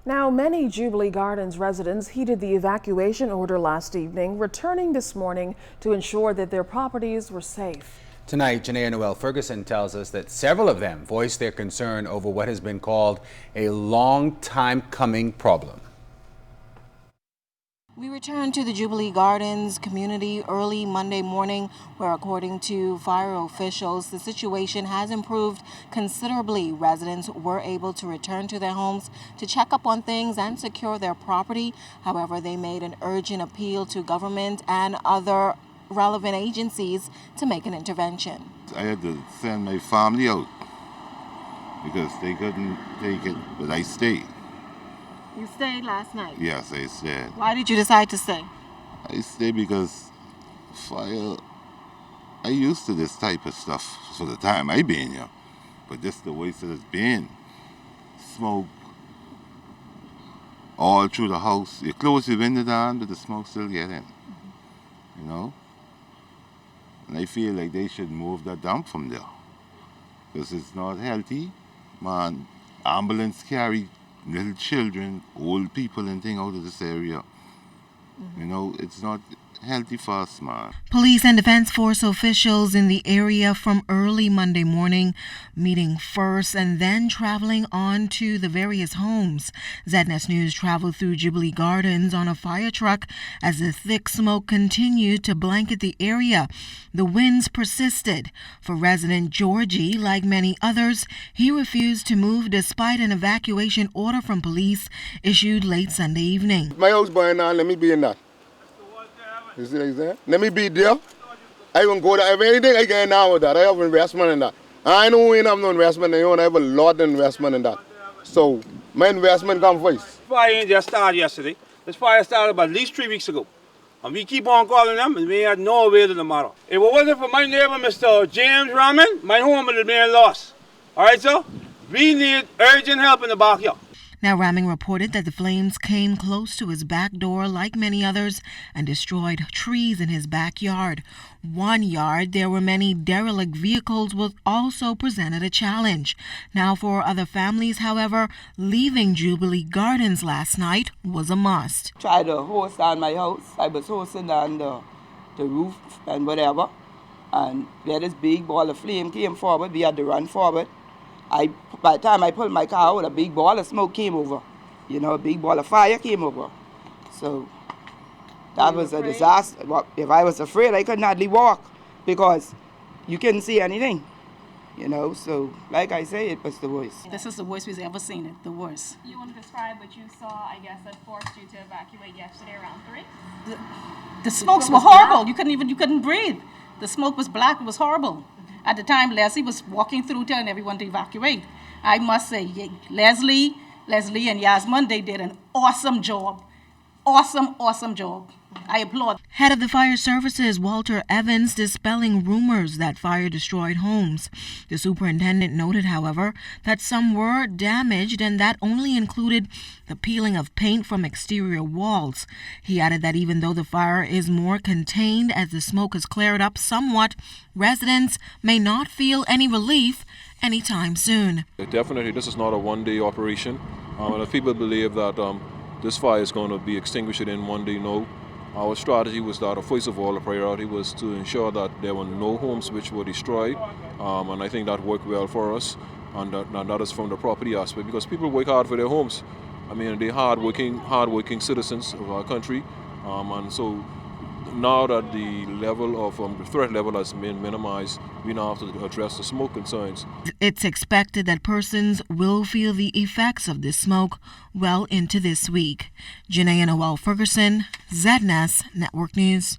Now, many Jubilee Gardens residents heeded the evacuation order last evening, returning this morning to ensure that their properties were safe. Tonight, Janaea Noel Ferguson tells us that several of them voiced their concern over what has been called a long time coming problem. We returned to the Jubilee Gardens community early Monday morning, where according to fire officials, the situation has improved considerably. Residents were able to return to their homes to check up on things and secure their property. However, they made an urgent appeal to government and other relevant agencies to make an intervention. I had to send my family out because they couldn't take it, but I stayed. You stayed last night? Yes, I stayed. Why did you decide to stay? I stayed because fire, I used to this type of stuff for the time I been here, but just the way it has been, smoke all through the house. You close your window down, but the smoke still get in, you know? And I feel like they should move that dump from there because it's not healthy. Man, ambulance carry little children, old people and thing out of this area. You know, it's not healthy for us, man. Police and Defense Force officials in the area from early Monday morning, meeting first and then traveling on to the various homes. ZNS News traveled through Jubilee Gardens on a fire truck as the thick smoke continued to blanket the area. The winds persisted. For resident Georgie, like many others, he refused to move despite an evacuation order from police issued late Sunday evening. My house burning down, let me be in that. You see what I'm saying? Let me be there. I won't go there. If anything, I get down with that. I have investment in that. I know we have no investment in it. I have a lot of investment in that. So my investment comes first. Fire ain't just started yesterday. This fire started about at least 3 weeks ago. And we keep on calling them, and we had no way to the matter. If it wasn't for my neighbor, Mr. James Raman, my home would have been lost. All right, sir? We need urgent help in the backyard. Now, Ramming reported that the flames came close to his back door, like many others, and destroyed trees in his backyard. One yard, there were many derelict vehicles, was also presented a challenge. Now, for other families, however, leaving Jubilee Gardens last night was a must. Tried to host on my house. I was hosting on the roof and whatever. And there this big ball of flame came forward. We had to run forward. By the time I pulled my car out, a big ball of smoke came over. You know, a big ball of fire came over. So that was a disaster. Well, if I was afraid, I could hardly walk because you couldn't see anything. You know, so like I say, it was the worst. This is the worst we've ever seen it, the worst. You want to describe what you saw, I guess, that forced you to evacuate yesterday around 3? The smokes were horrible. You couldn't breathe. The smoke was black. It was horrible. At the time, Leslie was walking through telling everyone to evacuate. I must say, Leslie and Yasmin, they did an awesome job. Awesome job. I applaud. Head of the fire services, Walter Evans, dispelling rumors that fire destroyed homes. The superintendent noted, however, that some were damaged and that only included the peeling of paint from exterior walls. He added that even though the fire is more contained as the smoke has cleared up somewhat, residents may not feel any relief anytime soon. Definitely, this is not a one-day operation. And if people believe that this fire is going to be extinguished in one day, no. Our strategy was that, first of all, the priority was to ensure that there were no homes which were destroyed, and I think that worked well for us, and that is from the property aspect, because people work hard for their homes. I mean, they're hard-working citizens of our country, and so now that the level of the threat level has been minimized, we now have to address the smoke concerns. It's expected that persons will feel the effects of this smoke well into this week. Janaea Noel Ferguson, ZNS Network News.